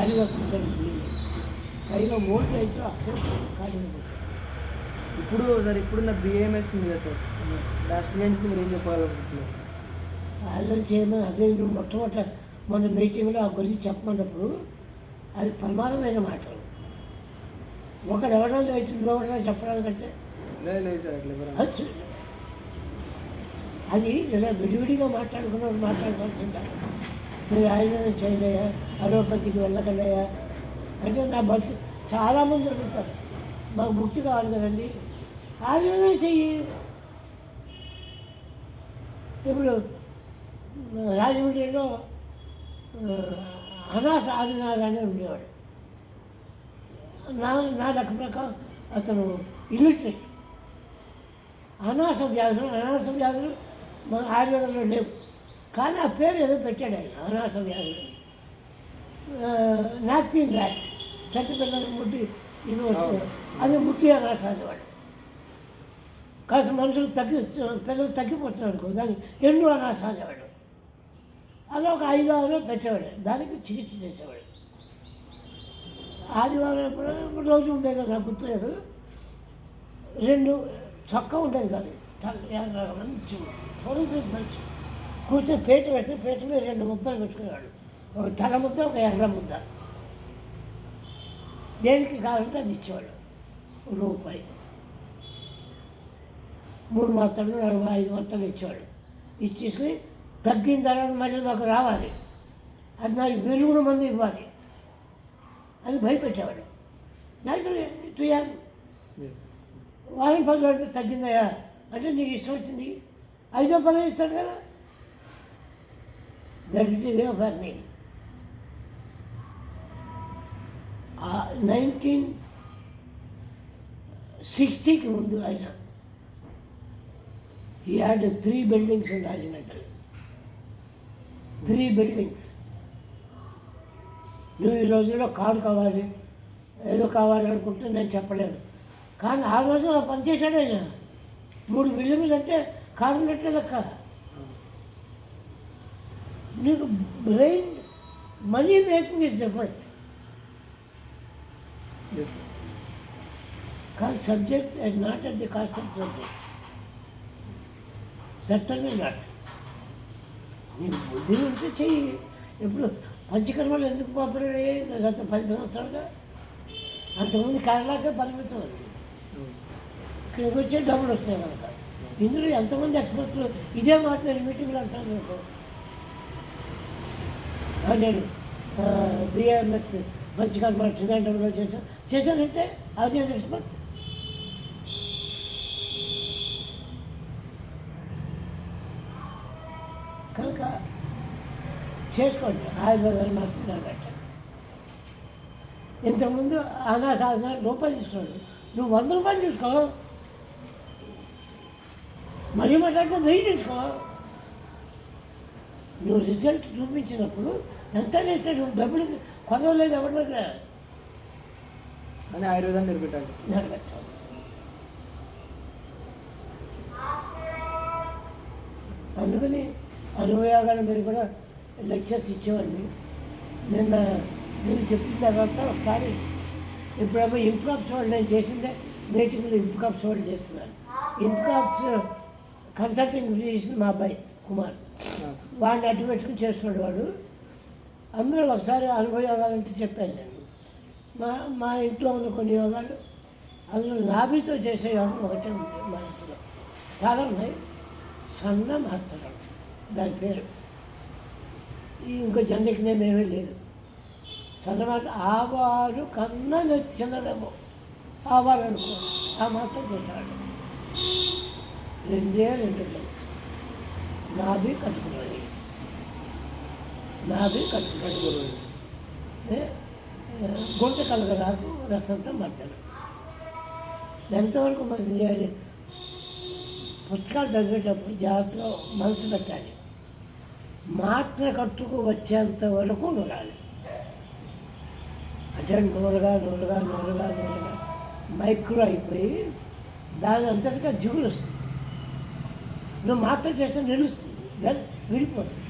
ఖాళీగా కూర్చొని పైగా ఓల్డ్ అయితే అసలు ఖాళీగా కూర్చొని ఇప్పుడు సార్ ఇప్పుడున్న బిఏఎంఎస్ ఉంది కదా సార్, దాని స్టూడెంట్స్కి మీరు ఏం చెప్పాలనుకుంటున్నారు? ఆలోచన చేయమని అదే నువ్వు మొట్టమొదట మొన్న మీటింగ్లో ఆ గురించి చెప్పమన్నప్పుడు అది ప్రమాదమైన మాటలు. ఒకడు ఎవడో లేచి ఇంకొకటో చెప్పడానికంటే లేదు సార్ అట్లా అది ఇలా విడివిడిగా మాట్లాడుకోవాల్సిందా. మీరు ఆయుర్వేదం చేయలేయా, అలోపతికి వెళ్ళకలేయా అంటే నా బతుకు చాలామంది దొరుకుతారు. మాకు ముక్తి కావాలి కదండి, ఆయుర్వేదం చెయ్యి. ఇప్పుడు రాజమండ్రిలో అనాస ఆదినాథ్ అని ఉండేవాడు. నా లెక్క ప్రకారం అతను ఇల్లిటరేట్. అనాస వ్యాధులు మన ఆయుర్వేదంలో లేవు, కానీ ఆ పేరు ఏదో పెట్టాడు ఆయన, అనాస వ్యాధులు. నాప్కిన్ ర్యాష్, చెట్టు పిల్లలు ముట్టి ఇది వస్తుంది, అది ముట్టి అనాస అనేవాడు. కాస్త మనుషులు పిల్లలు తగ్గిపోతున్నారు అనుకో, దాన్ని ఎండు అనాస అనేవాడు. అలా ఒక 5-6 పెట్టేవాడు, దానికి చికిత్స చేసేవాడు. ఆదివారం ఎప్పుడు రోజు ఉండేది నాకు గుర్తులేదు. 2 చొక్కా ఉండేది కాదు, మంచి మంచి కూర్చొని పేట వేస్తే పేట మీద 2 ముద్దలు పెట్టుకునేవాడు. ఒక తల ముద్ద, ఒక ఎర్ర ముద్ద. దేనికి కావాలంటే అది ఇచ్చేవాడు. రూపాయి 3 మాత్రలు 4-5 మాత్రలు ఇచ్చేవాడు. ఇచ్చేసి తగ్గిన తర్వాత మళ్ళీ నాకు రావాలి, అది నాకు వెలుగున మంది ఇవ్వాలి అని భయపెట్టేవాడు. దాంట్లో వారం 10 రోజులు తగ్గిందయా అంటే నీకు ఇష్టం వచ్చింది 5వ 10 ఇస్తాడు కదా. That is the way of earning. 1960కి ముందు ఆయన he had 3 buildings in Rajahmundry. 3 buildings. నువ్వు ఈ రోజుల్లో కారు కావాలి, ఏదో కావాలి అనుకుంటే నేను చెప్పలేను, కానీ ఆ రోజు పనిచేశాడు ఆయన. 3 బిల్డింగ్లు అంటే కారు ఉన్నట్లే లెక్క. నీకు brain money making is different, కానీ subject and not at the cost of subject. Certainly not. నీకు బుద్ధి ఉంటే చెయ్యి. ఇప్పుడు పంచకర్మలు ఎందుకు పాపడే గత 10 సంవత్సరాలుగా? అంతకుముందు కేరళకే పరిమితం అది. ఇక్కడికి వచ్చే డబ్బులు వస్తున్నాయి కనుక. ఇందులో ఎంతమంది ఎక్స్పర్ట్లు ఇదే మాట నేను మీటింగ్లో అంటాను. నేను బిఏఎంఎస్ పంచకర్మ త్రివేంద్రంలో చేశానంటే అది ఎక్స్పర్ట్. కనుక చేసుకోండి, ఆయుర్వేదాన్ని మాత్రం నిలబెట్టాను. ఇంతకుముందు అనాసాధన రూపాయలు తీసుకున్నాడు, నువ్వు 100 రూపాయలు తీసుకో, మరీ మాట్లాడితే 1000 తీసుకో. నువ్వు రిజల్ట్ చూపించినప్పుడు ఎంత వేస్తాడు, డబ్బులు కొదవలేదు ఎవరి దగ్గర అని ఆయుర్వేదాన్ని నిలబెట్టాలి. అందుకని అనుభవయోగాల మీద కూడా లెక్చర్స్ ఇచ్చేవాడిని. నేను చెప్పిన తర్వాత ఒకసారి ఇప్పుడేమో ఇంప్కాప్స్ వాళ్ళు నేను చేసిందే మీటింగ్లో ఇంప్కాప్స్ వాళ్ళు చేస్తున్నాను. ఇంప్కాప్స్ కన్సల్టింగ్ చేసింది మా అబ్బాయి కుమార్, వాడిని అడ్డు పెట్టుకుని చేస్తున్నాడు వాడు. అందులో ఒకసారి అనుభవయోగాలు అంటే చెప్పాను నేను. మా ఇంట్లో ఉన్న కొన్ని యోగాలు, అందులో నాభితో చేసే యోగం ఒకటే ఉంది మా ఇంట్లో. చాలా ఉన్నాయి. సన్న మాత్రం దాని పేరు, ఇంకో జనరిక్ నేమ్ ఏమీ లేదు. సన్నమాట ఆవాలు కన్నా చిన్నదేమో ఆవాలు అనుకో, ఆ మాత్రం చేసేవాడు. 2 గ్లాస్ నాభి కట్టుకున్నాడు, గుంట కలగరాదు రసంతో మర్దలు. ఎంతవరకు మనం చేయాలి? పుస్తకాలు చదివేటప్పుడు జాగ్రత్తగా మనసు పెట్టాలి. మాత్ర కట్టుకు వచ్చేంత వరకు నూరాలి. అంటే నూరగా మైక్రో అయిపోయి దాని అంతటిగా జిగురు వస్తుంది. నువ్వు మాత్ర చేస్తే నిలుస్తుంది, విడిపోతుంది.